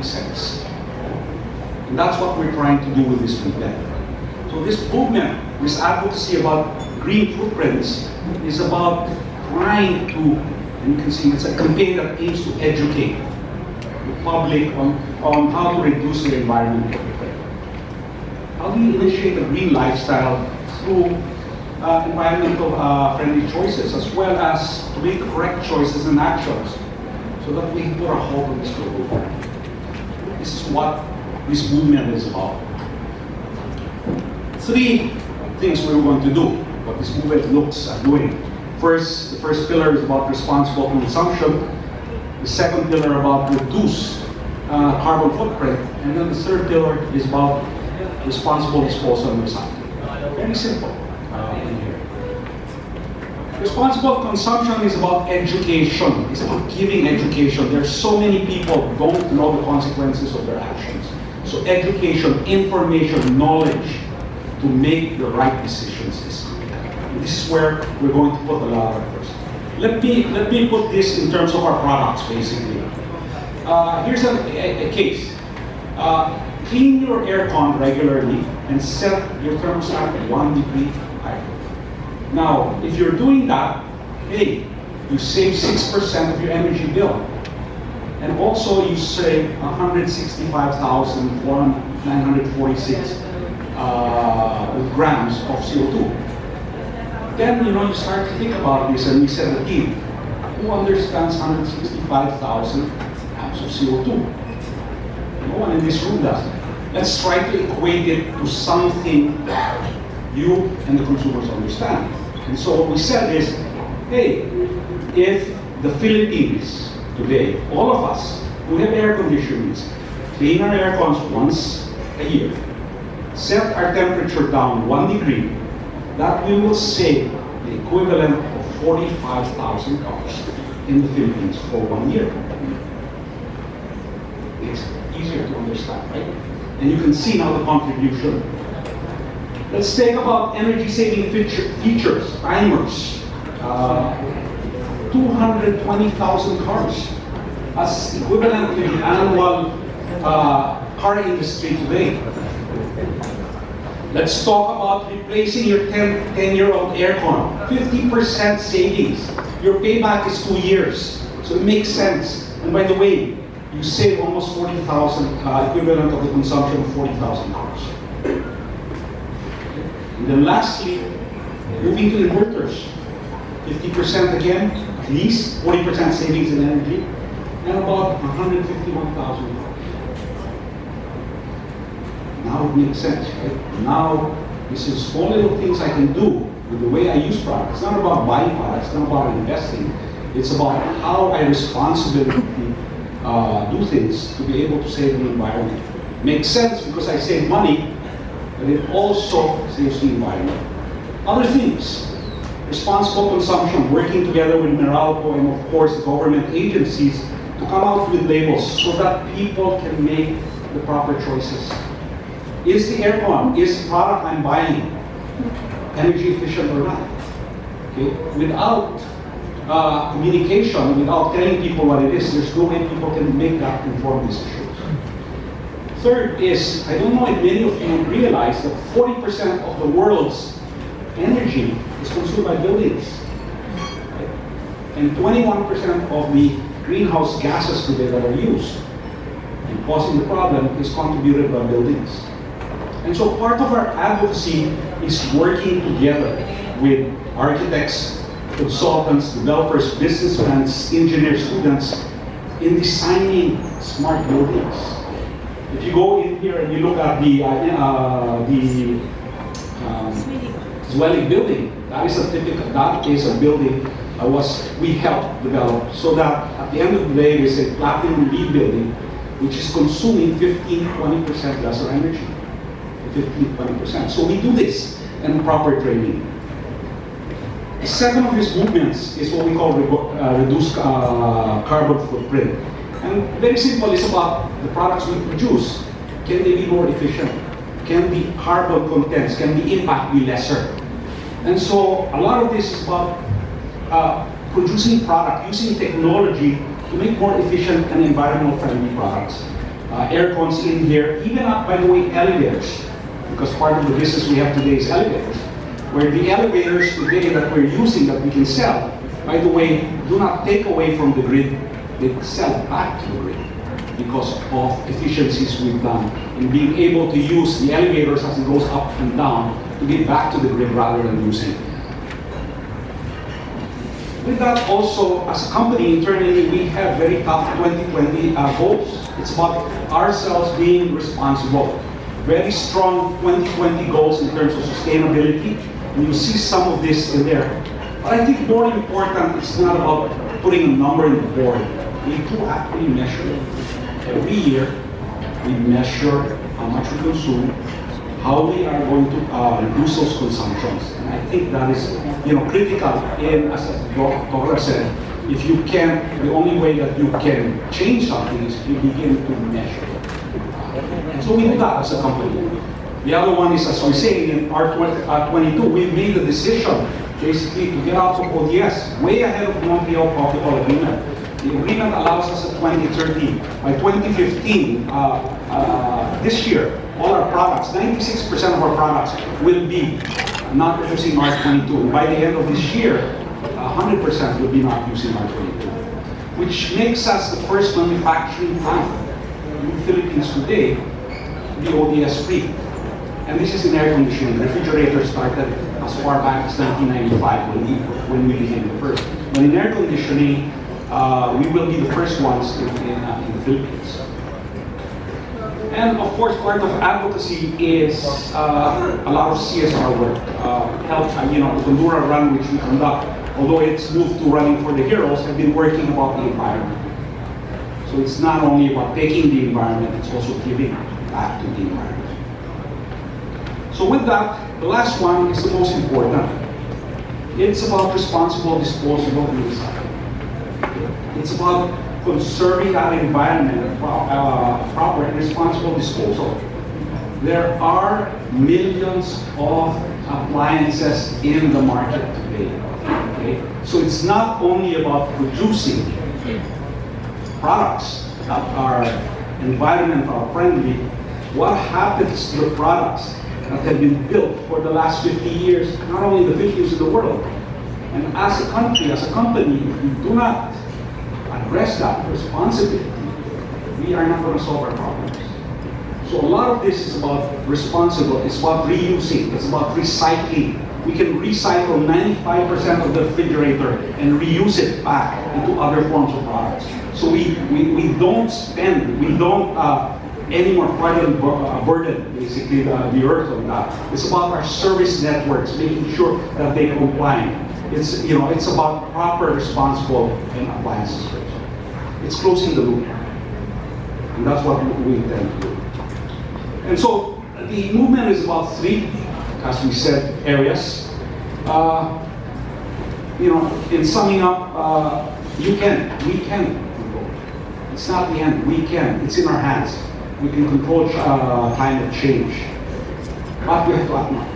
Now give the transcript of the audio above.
make sense. And that's what we're trying to do with this movement. So this movement, this advocacy about green footprints, is about trying to, and you can see it's a campaign that aims to educate the public on how to reduce their environmental footprint. How do you initiate a green lifestyle through environmental friendly choices, as well as to make the correct choices and actions so that we can put a halt on this global warming. This is what this movement is about. Three things we're going to do, what this movement looks at doing. First, the first pillar is about responsible consumption. The second pillar about reduce carbon footprint. And then the third pillar is about responsible disposal and recycling. Very simple in here. Responsible consumption is about education. It's about giving education. There's so many people who don't know the consequences of their actions. So education, information, knowledge to make the right decisions is critical. This is where we're going to put a lot of efforts. Let me put this in terms of our products, basically. Here's a case. Clean your aircon regularly and set your thermostat at 1 degree higher. Now, if you're doing that, hey, you save 6% of your energy bill. And also you save 165,946 grams of CO2. Then, you start to think about this, and we said, the team, who understands 165,000 grams of CO2? No one in this room does. Let's try to equate it to something that you and the consumers understand. And so what we said is, hey, if the Philippines today, all of us who have air conditioners, clean our air cons once a year, set our temperature down 1 degree, that we will save the equivalent of $45,000 in the Philippines for 1 year. It's easier to understand, right? And you can see now the contribution. Let's think about energy-saving features, timers. 220,000 cars. That's equivalent to the annual car industry today. Let's talk about replacing your 10-year-old aircon. 50% savings. Your payback is 2 years. So it makes sense. And by the way, you save almost 40,000, equivalent of the consumption of 40,000 cars. And then lastly, moving to inverters. 50% again, at least 40% savings in energy, and about 151,000 cars. Now it makes sense, right? Now, this is small little things I can do with the way I use products. It's not about buying products, it's not about investing. It's about how I responsibly do things to be able to save the environment. Makes sense because I save money, but it also saves the environment. Other things, responsible consumption, working together with Meralco and of course the government agencies to come out with labels so that people can make the proper choices. Is the aircon, is the product I'm buying energy efficient or not? Okay? Without communication, without telling people what it is, there's no way people can make that informed decisions. Third is, I don't know if many of you realize that 40% of the world's energy is consumed by buildings. Right? And 21% of the greenhouse gases today that are used and causing the problem is contributed by buildings. And so part of our advocacy is working together with architects, consultants, developers, businessmen, engineers, students in designing smart buildings. If you go in here and you look at the dwelling building, that is a building we helped develop so that at the end of the day it's a platinum LEED building which is consuming 15-20% lesser energy. 15-20%. So we do this in proper training. The second of these movements is what we call reduce carbon footprint. And very simple, it's about the products we produce. Can they be more efficient? Can the carbon contents, can the impact be lesser? And so a lot of this is about producing product, using technology to make more efficient and environmental friendly products. air cons in here, even by the way, elevators, because part of the business we have today is elevators, where the elevators today that we're using that we can sell, by the way, do not take away from the grid, they sell back to the grid because of efficiencies we've done in being able to use the elevators as it goes up and down to get back to the grid rather than using it. With that also, as a company internally, we have very tough 2020 goals. It's about ourselves being responsible. Very strong 2020 goals in terms of sustainability. And you see some of this in there. But I think more important, it's not about putting a number in the board. We do actually measure it. Every year, we measure how much we consume, how we are going to reduce those consumptions. And I think that is critical. And as Dr. said, if you can, the only way that you can change something is you begin to measure it. And so we do that as a company. The other one is, as we say in R22, we made the decision basically to get out of ODS way ahead of the Montreal Protocol Agreement. The agreement allows us at 2030. By 2015, this year, all our products, 96% of our products will be not using R22. And by the end of this year, 100% will be not using R22, which makes us the first manufacturing plant in the Philippines today to be ODS free. And this is in air conditioning. Refrigerators started as far back as 1995 when we became the first. But in air conditioning, we will be the first ones in the Philippines. And of course, part of advocacy is a lot of CSR work. Help, the Condura Run, which we conduct, although it's moved to Running for the Heroes, have been working about the environment. So it's not only about taking the environment, it's also giving back to the environment. So with that, the last one is the most important. It's about responsible disposal and recycling. It's about conserving that environment, proper and responsible disposal. There are millions of appliances in the market today. Okay? So it's not only about producing products that are environmental friendly. What happens to the products that have been built for the last 50 years, not only in the Philippines, in the world? And as a country, as a company, if we do not address that responsibility, we are not going to solve our problems. So a lot of this is about responsible, it's about reusing, it's about recycling. We can recycle 95% of the refrigerator and reuse it back into other forms of products. So we don't spend, we don't anymore burden basically the earth on that. It's about our service networks, making sure that they comply. It's about proper, responsible, and appliances. It's closing the loop, and that's what we intend to do. And so the movement is about three, as we said, areas. In summing up, we can control. It's not the end. We can. It's in our hands. We can control climate change, but we have to act now.